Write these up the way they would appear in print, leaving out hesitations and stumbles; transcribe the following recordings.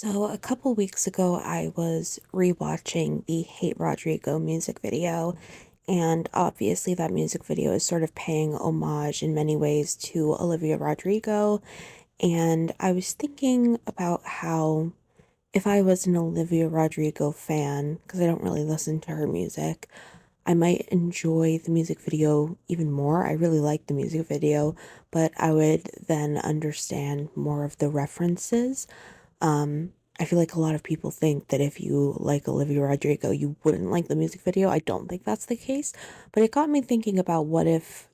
So a couple weeks ago, I was rewatching the Hate Rodrigo music video, and obviously that music video is sort of paying homage in many ways to Olivia Rodrigo. And I was thinking about how if I was an Olivia Rodrigo fan, because I don't really listen to her music, I might enjoy the music video even more. I really like the music video, but I would then understand more of the references. I feel like a lot of people think that if you like Olivia Rodrigo, you wouldn't like the music video. I don't think that's the case, but it got me thinking about what if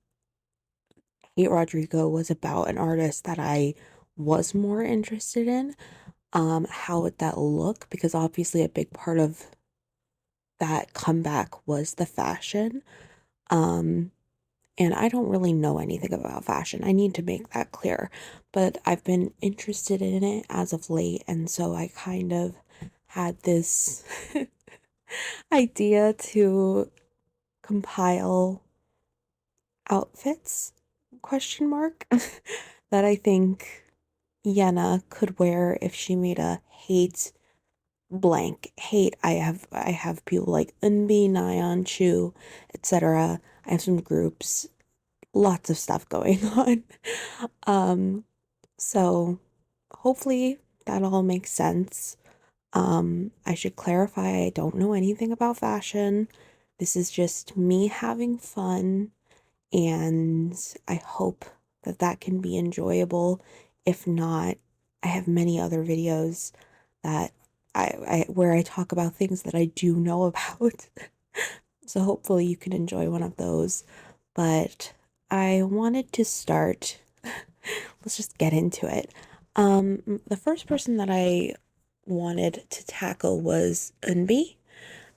Hate Rodrigo was about an artist that I was more interested in. How would that look? Because obviously a big part of that comeback was the fashion. Um, and I don't really know anything about fashion. I need to make that clear. But I've been interested in it as of late, and so I kind of had this idea to compile outfits, question mark, that I think Yena could wear if she made a hate blank. Hate, I have people like Eunbi, Nayeon, Chuu, etc. I have some groups, lots of stuff going on. Um, so hopefully that all makes sense. I should clarify I don't know anything about fashion. This is just me having fun, and I hope that that can be enjoyable. If not, I have many other videos that I where I talk about things that I do know about. So hopefully you can enjoy one of those. But I wanted to start, let's just get into it. The first person that I wanted to tackle was Eunbi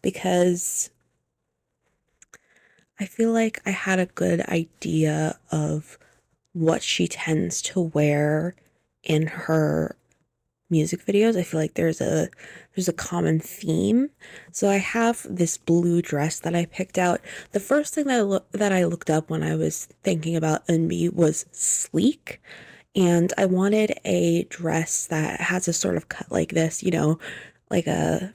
because I feel like I had a good idea of what she tends to wear in her music videos. I feel like there's a common theme. So I have this blue dress that I picked out. The first thing that I looked up when I was thinking about Eunbi was sleek, and I wanted a dress that has a sort of cut like this, like a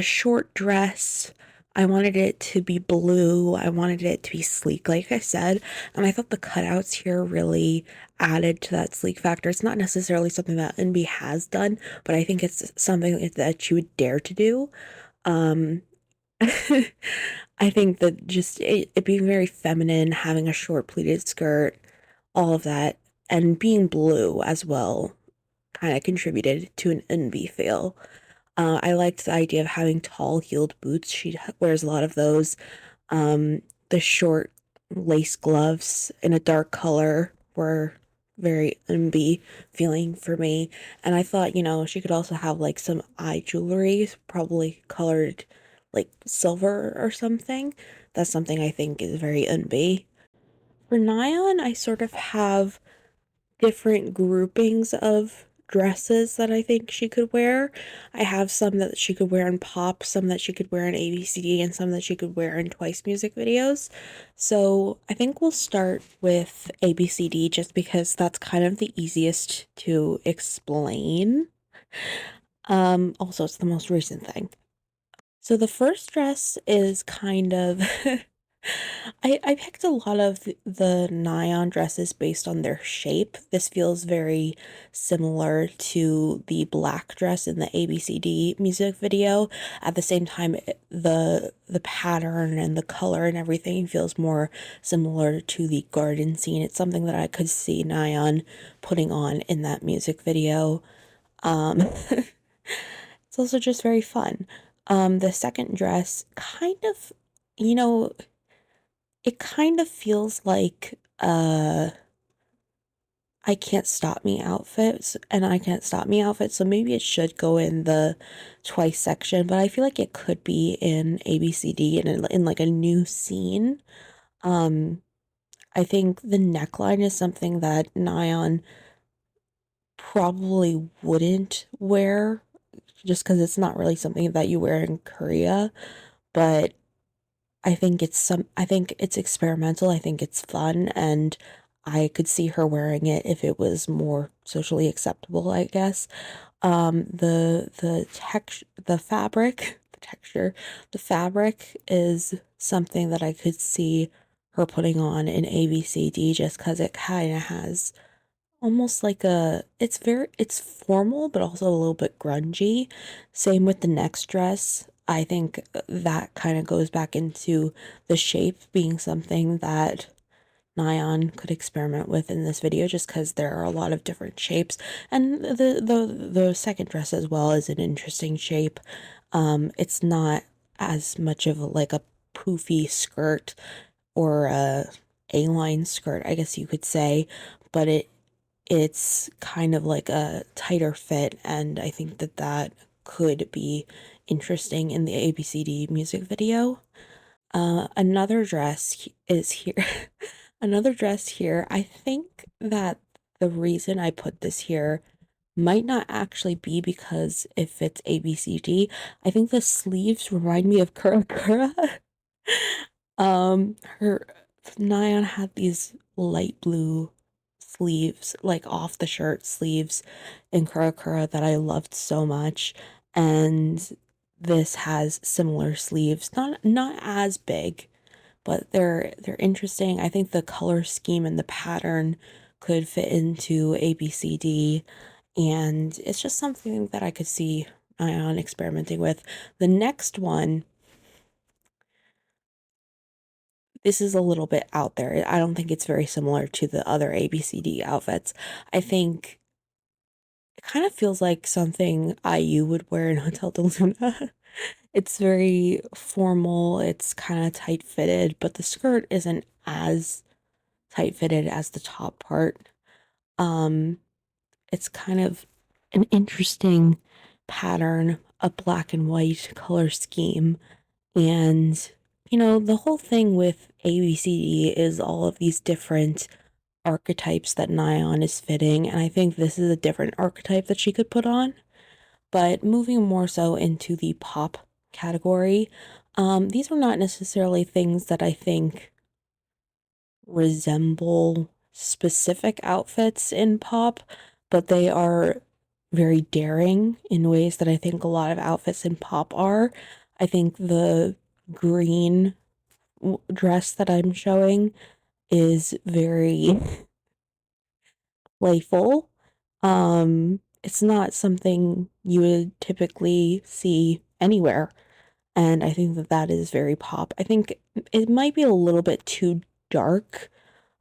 short dress. I wanted it to be blue. I wanted it to be sleek, like I said. And I thought the cutouts here really added to that sleek factor. It's not necessarily something that NB has done, but I think it's something that she would dare to do. Um, I think that just it being very feminine, having a short pleated skirt, all of that, and being blue as well kind of contributed to an NB feel. I liked the idea of having tall heeled boots. She wears a lot of those. The short lace gloves in a dark color were very MB feeling for me. And I thought, she could also have like some eye jewelry, probably colored like silver or something. That's something I think is very MB. For Nyan, I sort of have different groupings of dresses that I think she could wear. I have some that she could wear in pop, some that she could wear in ABCD, and some that she could wear in Twice music videos. So I think we'll start with ABCD just because that's kind of the easiest to explain. Also, it's the most recent thing. So the first dress is kind of I picked a lot of the nylon dresses based on their shape. This feels very similar to the black dress in the ABCD music video. At the same time, the pattern and the color and everything feels more similar to the garden scene. It's something that I could see Nyan putting on in that music video. It's also just very fun. The second dress kind of, you know, it kind of feels like I Can't Stop Me outfits and I Can't Stop Me outfits, so maybe it should go in the Twice section, but I feel like it could be in ABCD and in like a new scene. Um, I think the neckline is something that Nyan probably wouldn't wear just because it's not really something that you wear in Korea, but I think it's experimental. I think it's fun, and I could see her wearing it if it was more socially acceptable, I guess. The fabric, the texture, the fabric is something that I could see her putting on in ABCD just because it kind of has almost like it's formal but also a little bit grungy. Same with the next dress. I think that kind of goes back into the shape being something that Nayeon could experiment with in this video just because there are a lot of different shapes. And the second dress as well is an interesting shape. It's not as much of like a poofy skirt or a A-line skirt, I guess you could say, but it's kind of like a tighter fit, and I think that that could be interesting in the ABCD music video. Another dress is here. Another dress here. I think that the reason I put this here might not actually be because it fits ABCD. I think the sleeves remind me of Kura Kura. Her Nayeon had these light blue sleeves, like off the shirt sleeves in Kura Kura that I loved so much. And this has similar sleeves, not as big, but they're interesting. I think the color scheme and the pattern could fit into ABCD, and it's just something that I could see Ion experimenting with. The next one, this is a little bit out there. I don't think it's very similar to the other ABCD outfits. I think it kind of feels like something IU would wear in Hotel de Luna. It's very formal, it's kind of tight fitted, but the skirt isn't as tight fitted as the top part. Um, it's kind of an interesting pattern, a black and white color scheme. And, the whole thing with ABCD is all of these different archetypes that Nayeon is fitting. And I think this is a different archetype that she could put on. But moving more so into the pop category, these are not necessarily things that I think resemble specific outfits in pop, but they are very daring in ways that I think a lot of outfits in pop are. I think the green dress that I'm showing is very playful. It's not something you would typically see anywhere, and I think that that is very pop. I think it might be a little bit too dark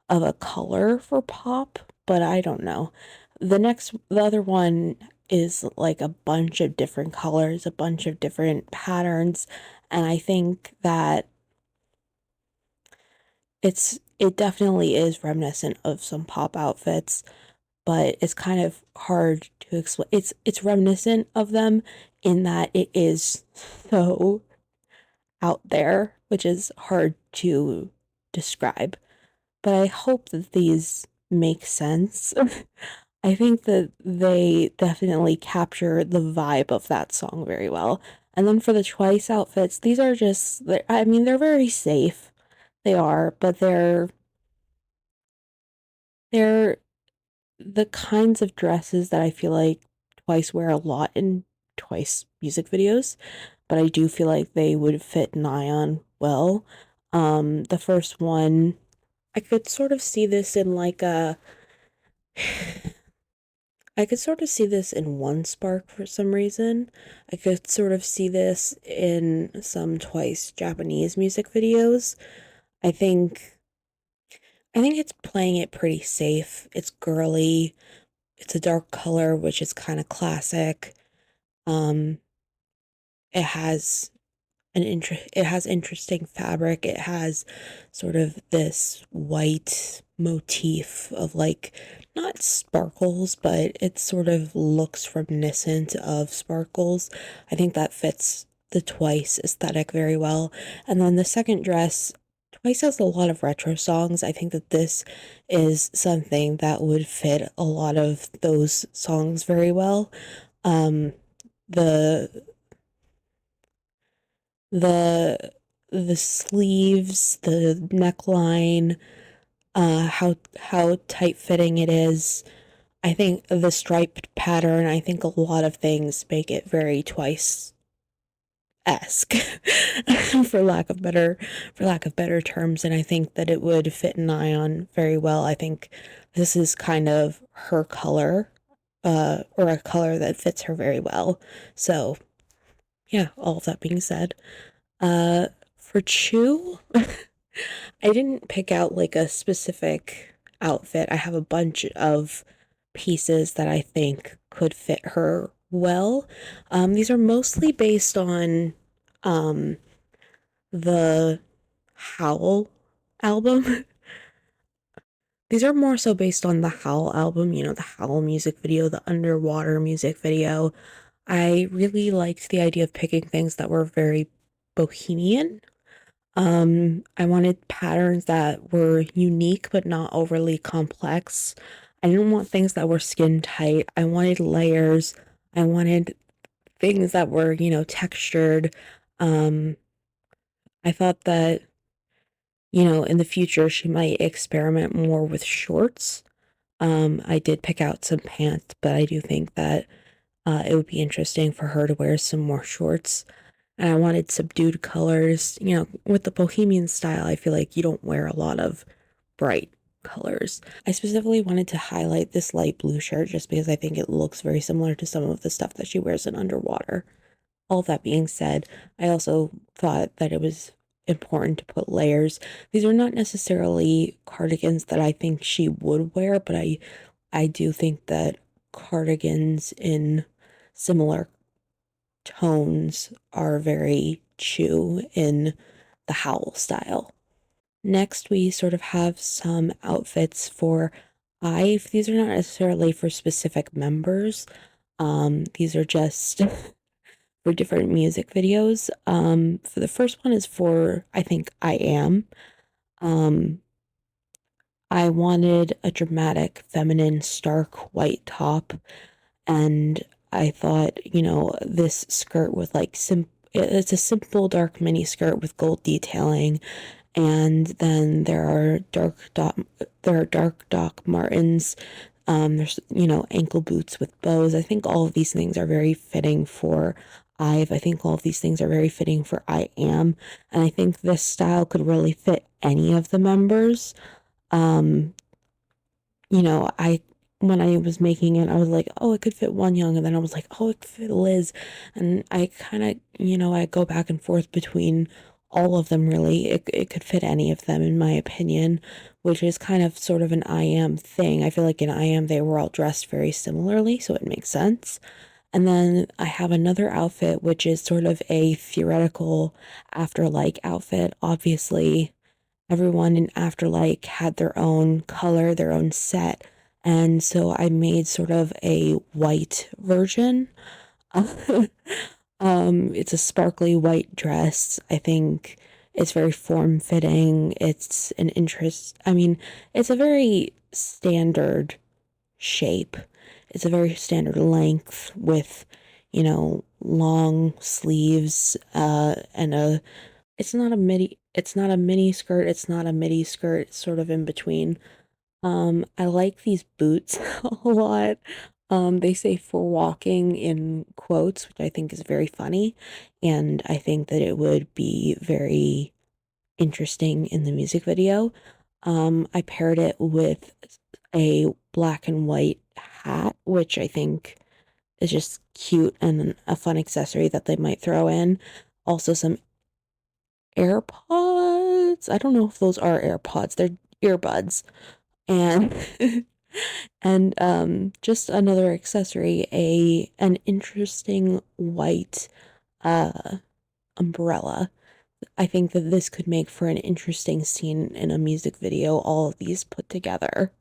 of a color for pop, but I don't know. The other one is like a bunch of different colors, a bunch of different patterns, and I think that it definitely is reminiscent of some pop outfits, but it's kind of hard to explain. It's reminiscent of them in that it is so out there, which is hard to describe. But I hope that these make sense. I think that they definitely capture the vibe of that song very well. And then for the Twice outfits, these are just, I mean, they're very safe. They are, but they're the kinds of dresses that I feel like Twice wear a lot in Twice music videos, but I do feel like they would fit Nayeon well. The first one, I could sort of see this in like a I could sort of see this in One Spark for some reason. I could sort of see this in some Twice Japanese music videos. I think I think it's playing it pretty safe. It's girly. It's a dark color, which is kind of classic. Um, it has it has interesting fabric. It has sort of this white motif of like not sparkles, but it sort of looks reminiscent of sparkles. I think that fits the Twice aesthetic very well. And then the second dress, Twice has a lot of retro songs. I think that this is something that would fit a lot of those songs very well. Um, the the the sleeves, the neckline, how tight fitting it is. I think the striped pattern, I think a lot of things make it very twice esque for lack of better terms, and I think that it would fit Nayeon very well. I think this is kind of her color, or a color that fits her very well. So yeah, all of that being said, uh for Chuu, I didn't pick out like a specific outfit. I have a bunch of pieces that I think could fit her well. These are mostly based on um, the Howl album. These are more so based on the Howl album, you know, the Howl music video, the underwater music video. I really liked the idea of picking things that were very bohemian. I wanted patterns that were unique but not overly complex. I didn't want things that were skin tight. I wanted layers. I wanted things that were, you know, textured. Um, I thought that, you know, in the future she might experiment more with shorts. I did pick out some pants, but I do think that it would be interesting for her to wear some more shorts. And I wanted subdued colors. You know, with the bohemian style, I feel like you don't wear a lot of bright colors. I specifically wanted to highlight this light blue shirt just because I think it looks very similar to some of the stuff that she wears in Underwater. All that being said, I also thought that it was important to put layers. These are not necessarily cardigans that I think she would wear, but I do think that cardigans in similar tones are very Chuu in the Howl style. Next, we sort of have some outfits for IVE. These are not necessarily for specific members. These are just for different music videos. For the first one is for, I think, I Am. Um, I wanted a dramatic, feminine, stark white top, and I thought, you know, this skirt with like it's a simple dark mini skirt with gold detailing, and then there are dark Doc Martens. There's, you know, ankle boots with bows. I think all of these things are very fitting for IVE. I think all of these things are very fitting for I Am, and I think this style could really fit any of the members. Um, you know, when I was making it, I was like, oh, it could fit One Young, and then I was like, oh, it could fit Liz, and I kind of, you know, I go back and forth between all of them. Really, it could fit any of them, in my opinion, which is kind of sort of an I Am thing. I feel like in I Am they were all dressed very similarly, so it makes sense. And then I have another outfit, which is sort of a theoretical Afterlike outfit. Obviously, everyone in Afterlike had their own color, their own set. And so I made sort of a white version. It's a sparkly white dress. I think it's very form fitting. I mean, it's a very standard shape. It's a very standard length with, you know, long sleeves, and it's not a mini skirt, it's not a midi skirt, it's sort of in between. I like these boots a lot. They say for walking in quotes, which I think is very funny, and I think that it would be very interesting in the music video. I paired it with a black and white hat, which I think is just cute and a fun accessory that they might throw in. Also, some AirPods. I don't know if those are AirPods. They're earbuds. And and just another accessory, a an interesting white uh umbrella. I think that this could make for an interesting scene in a music video, all of these put together.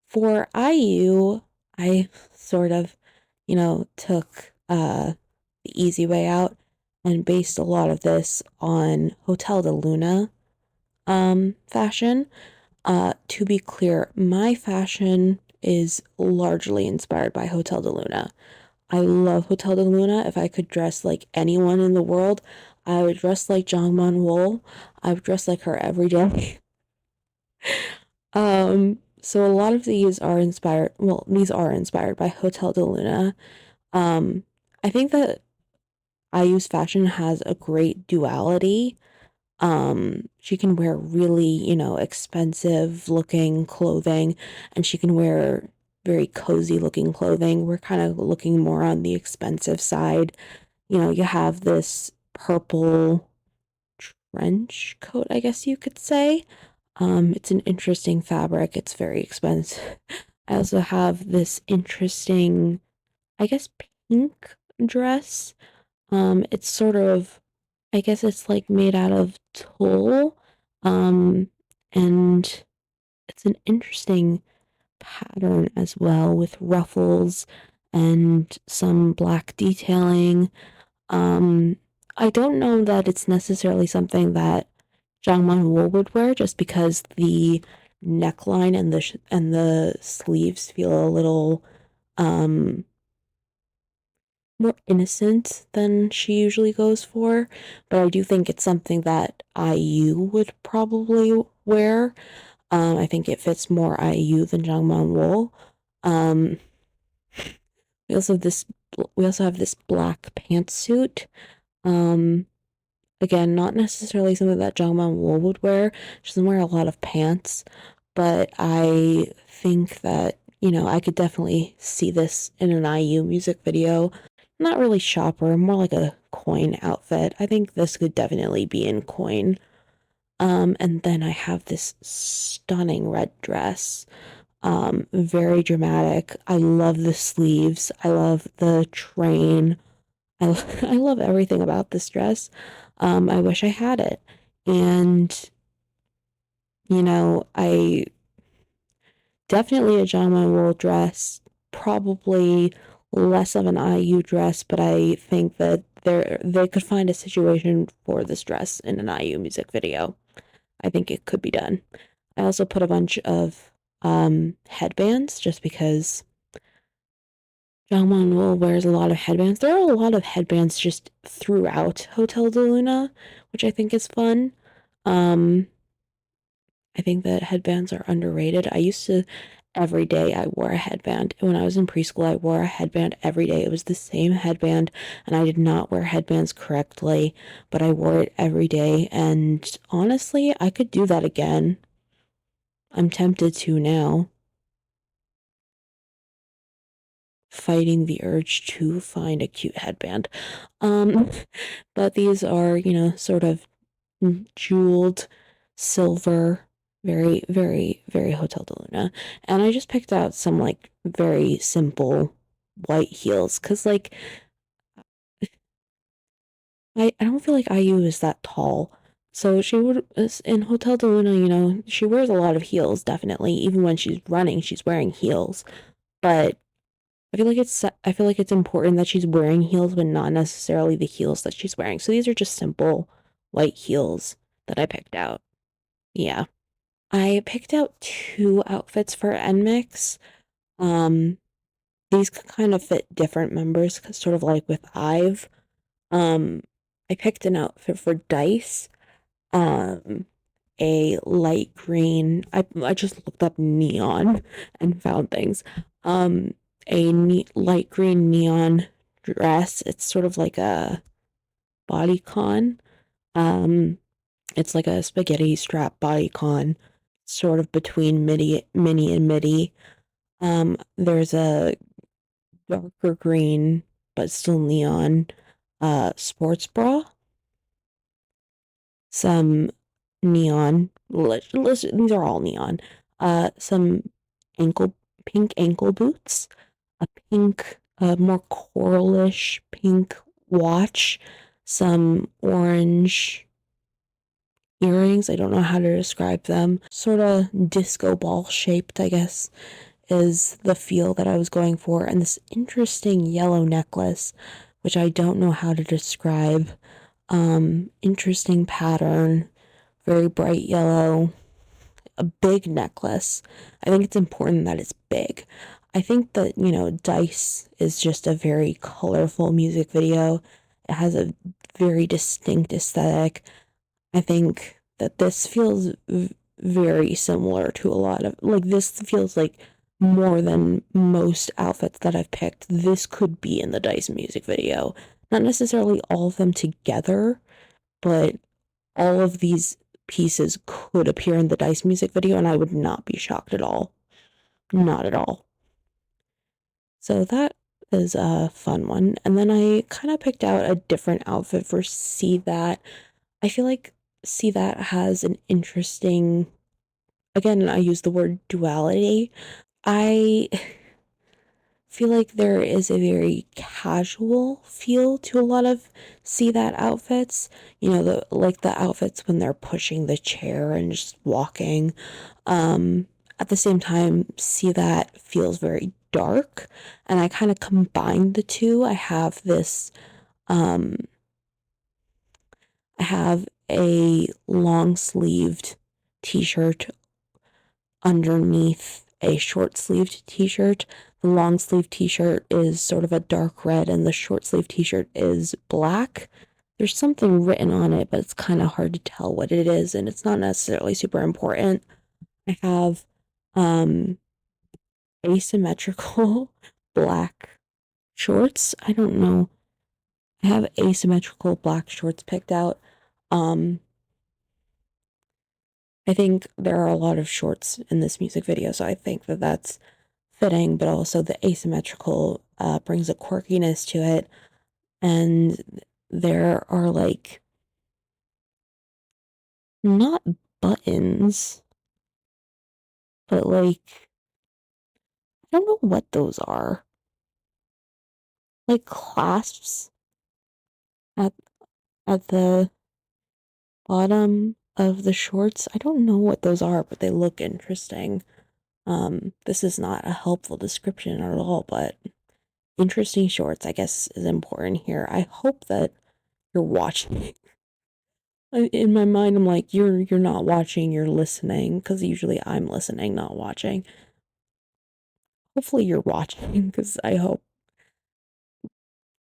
For IU, I sort of, you know, took the easy way out and based a lot of this on Hotel de Luna fashion. To be clear, my fashion is largely inspired by Hotel de Luna. I love Hotel de Luna. If I could dress like anyone in the world, I would dress like Jongman Wool. I would dress like her every day. So a lot of these are inspired, well, these are inspired by Hotel de Luna. Um, I think that IU's fashion has a great duality. She can wear really, expensive looking clothing, and she can wear very cozy looking clothing. We're kind of looking more on the expensive side. You have this purple trench coat, I guess you could say. It's an interesting fabric. It's very expensive. I also have this interesting, I guess, pink dress. It's sort of, I guess it's like made out of tulle. Um, and it's an interesting pattern as well with ruffles and some black detailing. Um, I don't know that it's necessarily something that Jangman Wool would wear just because the neckline and the sleeves feel a little um more innocent than she usually goes for, but I do think it's something that IU would probably wear. I think it fits more IU than Jangman Wool. Um, we also have this we also have this black pantsuit. Um, Again, not necessarily something that Jangman Wool would wear. She doesn't wear a lot of pants, but I think that, I could definitely see this in an IU music video. Not really shopper, more like a coin outfit. I think this could definitely be in coin. And then I have this stunning red dress. Very dramatic. I love the sleeves. I love the train. I love everything about this dress. I wish I had it. And, I definitely a Jama Wool dress, probably less of an IU dress, but I think that they could find a situation for this dress in an IU music video. I think it could be done. I also put a bunch of headbands just because Jangman Wool wears a lot of headbands. There are a lot of headbands just throughout Hotel de Luna, which I think is fun. Um, I think that headbands are underrated. Every day I wore a headband. When I was in preschool, I wore a headband every day. It was the same headband, and I did not wear headbands correctly, but I wore it every day. And honestly, I could do that again. I'm tempted to now, fighting the urge to find a cute headband. Um, but these are, sort of jeweled silver, very, very, very Hotel de Luna. And I just picked out some like very simple white heels because like I don't feel like IU is that tall. So she would in Hotel de Luna, she wears a lot of heels, definitely. Even when she's running, she's wearing heels. But I feel like it's important that she's wearing heels, but not necessarily the heels that she's wearing. So these are just simple white heels that I picked out. Yeah. I picked out two outfits for Nmixx. Um, these could kind of fit different members, sort of like with Ive. Um, I picked an outfit for Dice. Um, a light green. I just looked up neon and found things. Um, light green neon dress. It's sort of like a bodycon. Um, it's like a spaghetti strap bodycon, sort of between mini and midi. There's a darker green but still neon sports bra, some neon. These are all neon. Some ankle pink ankle boots, a pink, more coralish pink watch, some orange earrings. I don't know how to describe them. Sort of disco ball shaped, I guess, is the feel that I was going for. And this interesting yellow necklace, which I don't know how to describe. Interesting pattern, very bright yellow, a big necklace. I think it's important that it's big. I think that, Dice is just a very colorful music video. It has a very distinct aesthetic. I think that this feels very similar to a lot of, like, this feels like more than most outfits that I've picked. This could be in the Dice music video. Not necessarily all of them together, but all of these pieces could appear in the Dice music video, and I would not be shocked at all. Not at all. So that is a fun one. And then I kind of picked out a different outfit for See That. I feel like See That has an interesting, again, I use the word duality. I feel like there is a very casual feel to a lot of See That outfits. You know, the outfits when they're pushing the chair and just walking. At the same time, See That feels very dark, and I kind of combined the two. I have a long sleeved t-shirt underneath a short sleeved t-shirt. The long sleeve t-shirt is sort of a dark red and the short sleeve t-shirt is black. There's something written on it, but it's kind of hard to tell what it is, and it's not necessarily super important. I have asymmetrical black shorts. I don't know. I have asymmetrical black shorts picked out. I think there are a lot of shorts in this music video, so I think that that's fitting, but also the asymmetrical brings a quirkiness to it. And there are like not buttons, but like I don't know what those are. Like clasps at the bottom of the shorts. I don't know what those are, but they look interesting. This is not a helpful description at all, but interesting shorts, I guess, is important here. I hope that you're watching. In my mind, I'm like, you're not watching, you're listening, because usually I'm listening, not watching. Hopefully you're watching, because I hope.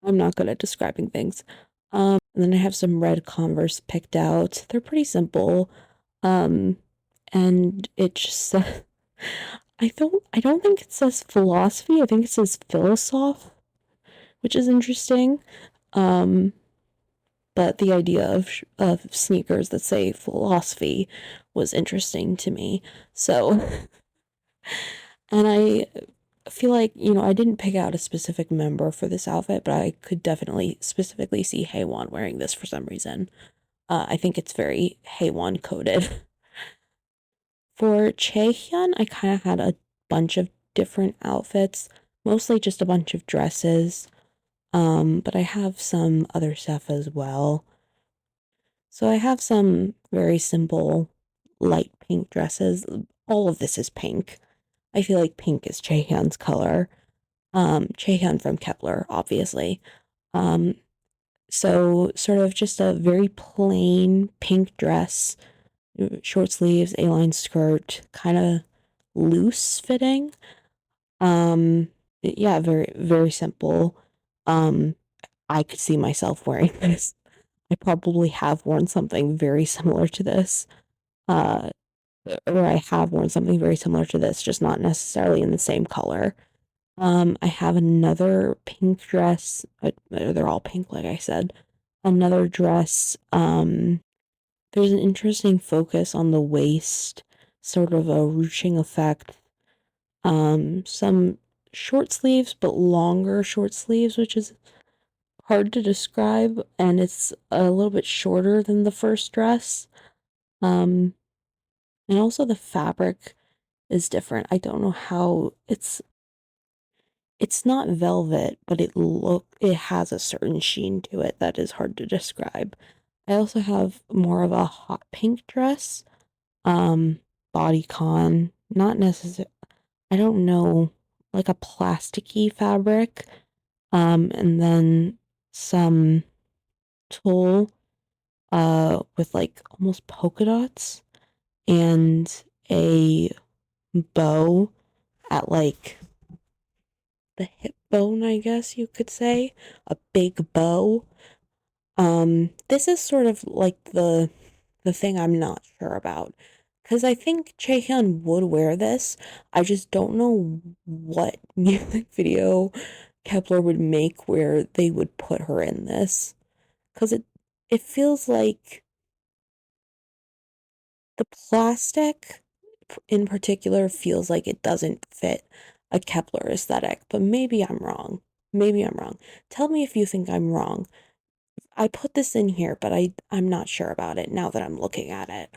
I'm not good at describing things. And then I have some red Converse picked out. They're pretty simple. And it just says, I don't think it says philosophy. I think it says philosoph, which is interesting. But the idea of sneakers that say philosophy was interesting to me. So, and I feel like, you know, I didn't pick out a specific member for this outfit, but I could definitely specifically see Haewon wearing this for some reason. I think it's very Haewon coded. For Chaehyun, I kind of had a bunch of different outfits, mostly just a bunch of dresses. But I have some other stuff as well. So I have some very simple light pink dresses. All of this is pink. I feel like pink is Chaehyun's color. Chaehyun from Kepler, obviously. Um, so sort of just a very plain pink dress, short sleeves, A-line skirt, kind of loose fitting. Yeah, very, very simple. Um, I could see myself wearing this. I probably have worn something very similar to this. Uh, or I have worn something very similar to this, just not necessarily in the same color. I have another pink dress. They're all pink, like I said. Another dress. There's an interesting focus on the waist, sort of a ruching effect. Some short sleeves, but longer short sleeves, which is hard to describe, and it's a little bit shorter than the first dress. And also the fabric is different. I don't know how it's not velvet, but it has a certain sheen to it that is hard to describe. I also have more of a hot pink dress, bodycon, not necessarily, I don't know, like a plasticky fabric, and then some tulle, with like almost polka dots and a bow at like the hip bone, I guess you could say, a big bow. This is sort of like the thing I'm not sure about, Because I think Chaehyun would wear this. I just don't know what music video Kepler would make where they would put her in this. Because it feels like the plastic in particular feels like it doesn't fit a Kepler aesthetic, but maybe I'm wrong. Maybe I'm wrong. Tell me if you think I'm wrong. I put this in here, but I'm not sure about it now that I'm looking at it.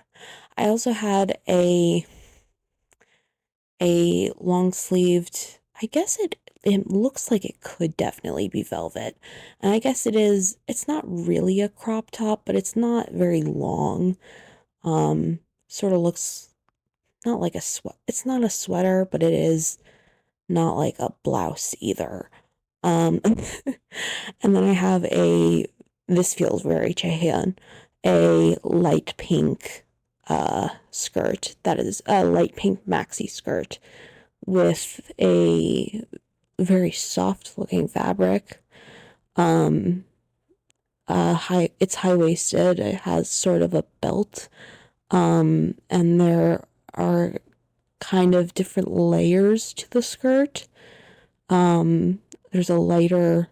I also had a long sleeved, I guess it looks like it could definitely be velvet. And I guess it's not really a crop top, but it's not very long. Sort of looks not like a sweat. It's not a sweater, but it is not like a blouse either. And then I have this feels very Chaehyun, a light pink skirt that is a light pink maxi skirt with a very soft looking fabric. Um it's high-waisted. It has sort of a belt. And there are kind of different layers to the skirt. There's a lighter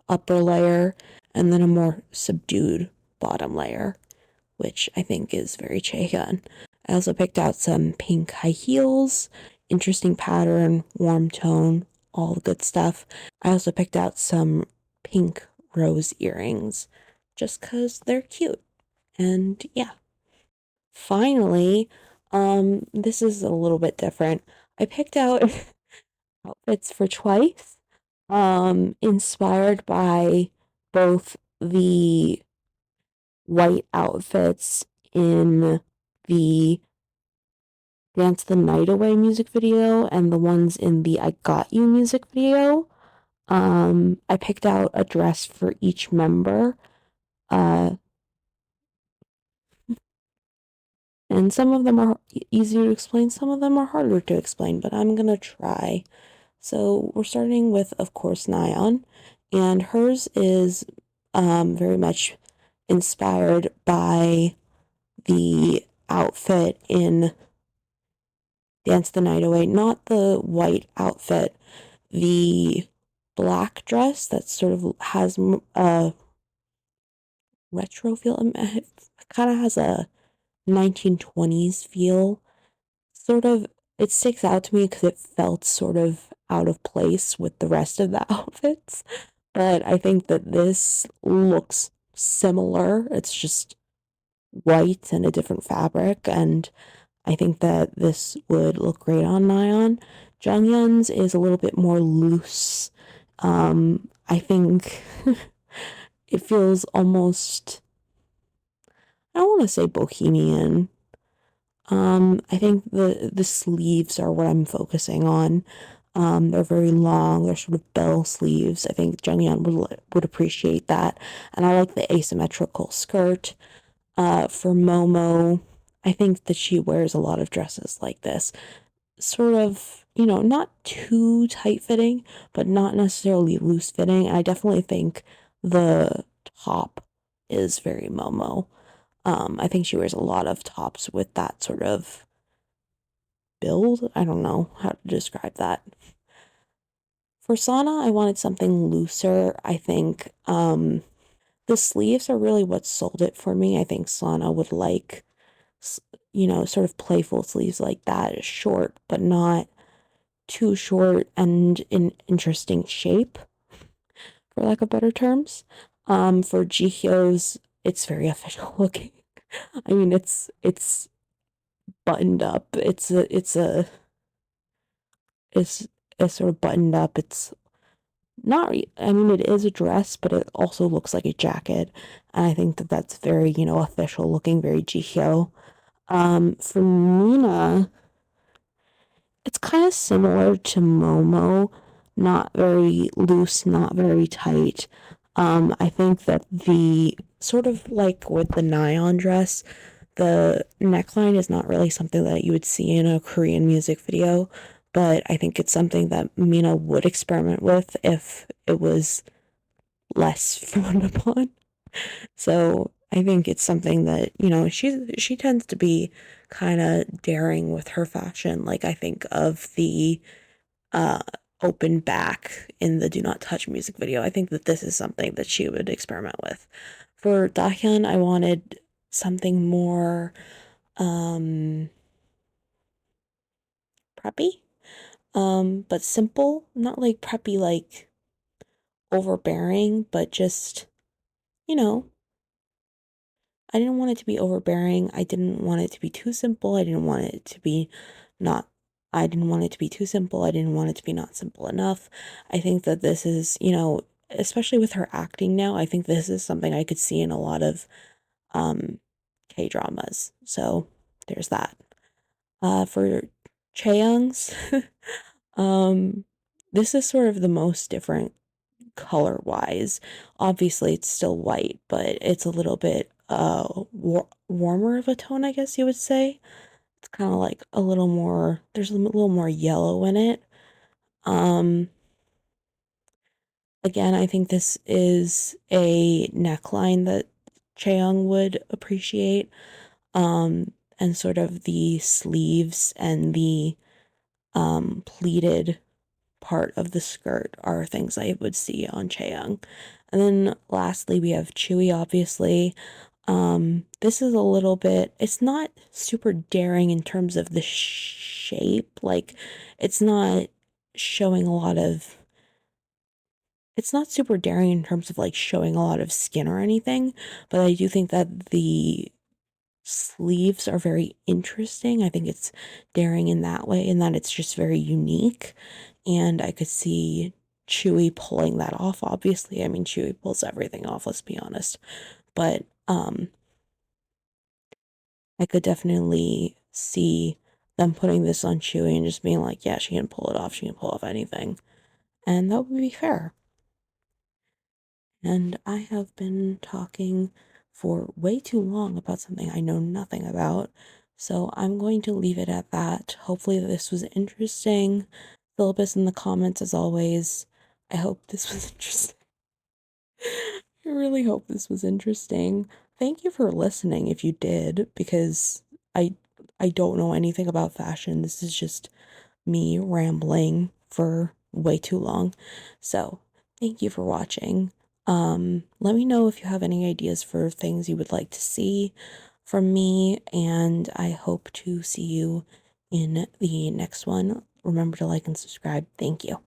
upper layer and then a more subdued bottom layer, which I think is very Chaehyun. I also picked out some pink high heels, interesting pattern, warm tone, all the good stuff. I also picked out some pink rose earrings just because they're cute. And yeah, finally, this is a little bit different. I picked out outfits for twice, inspired by both the white outfits in the Dance the Night Away music video and the ones in the I Got You music video. I picked out a dress for each member. Uh, and some of them are easier to explain, some of them are harder to explain, but I'm gonna try. So we're starting with, of course, Nayeon, and hers is very much inspired by the outfit in Dance the Night Away, not the white outfit, the black dress that sort of has a retro feel. It kind of has a 1920s feel. Sort of, it sticks out to me because it felt sort of out of place with the rest of the outfits. But I think that this looks similar. It's just white and a different fabric, and I think that this would look great on Nayeon. Junghyun's is a little bit more loose. I think it feels almost, I don't want to say bohemian. I think the sleeves are what I'm focusing on. They're very long. They're sort of bell sleeves. I think Junghyun would appreciate that. And I like the asymmetrical skirt. For Momo, I think that she wears a lot of dresses like this. Sort of, not too tight fitting, but not necessarily loose fitting. I definitely think the top is very Momo. I think she wears a lot of tops with that sort of build. I don't know how to describe that. For Sana, I wanted something looser. I think the sleeves are really what sold it for me. I think Sana would like, sort of playful sleeves like that, short, but not too short and in interesting shape, for lack of better terms. For Jihyo's, it's very official looking. I mean, it's buttoned up. It's sort of buttoned up. It's not, I mean, it is a dress, but it also looks like a jacket. And I think that that's very, official looking, very Jihyo. For Nina, it's kind of similar to Momo, not very loose, not very tight. I think that the sort of like with the Nayeon dress, the neckline is not really something that you would see in a Korean music video, but I think it's something that Mina would experiment with if it was less frowned upon. So I think it's something that, she tends to be kind of daring with her fashion. Like, I think of the uh, open back in the Do Not Touch music video. I think that this is something that she would experiment with. For Dahyun, I wanted something more preppy, but simple, not like preppy, like overbearing, but just, you know, I didn't want it to be overbearing. I didn't want it to be too simple. I didn't want it to be not, I didn't want it to be too simple. I didn't want it to be not simple enough. I think that this is, especially with her acting now, I think this is something I could see in a lot of K-dramas. So there's that. For Chaeyoung's, um, this is sort of the most different color wise. Obviously, it's still white, but it's a little bit warmer of a tone, I guess you would say. It's kind of like a little more, there's a little more yellow in it. Um, Again, I think this is a neckline that Chaeyoung would appreciate. And sort of the sleeves and the pleated part of the skirt are things I would see on Chaeyoung. And then lastly, we have Chewy, obviously. This is a little bit, it's not super daring in terms of the shape. Like, it's not showing a lot of, it's not super daring in terms of like showing a lot of skin or anything, but I do think that the sleeves are very interesting. I think it's daring in that way, in that it's just very unique. And I could see Chewy pulling that off, obviously. I mean, Chewy pulls everything off, let's be honest. But I could definitely see them putting this on Chewy and just being like, yeah, she can pull it off. She can pull off anything. And that would be fair. And I have been talking for way too long about something I know nothing about. So I'm going to leave it at that. Hopefully this was interesting. Syllabus in the comments as always. I hope this was interesting. I really hope this was interesting. Thank you for listening if you did, because I I don't know anything about fashion. This is just me rambling for way too long. So, thank you for watching. Let me know if you have any ideas for things you would like to see from me, and I hope to see you in the next one. Remember to like and subscribe. Thank you.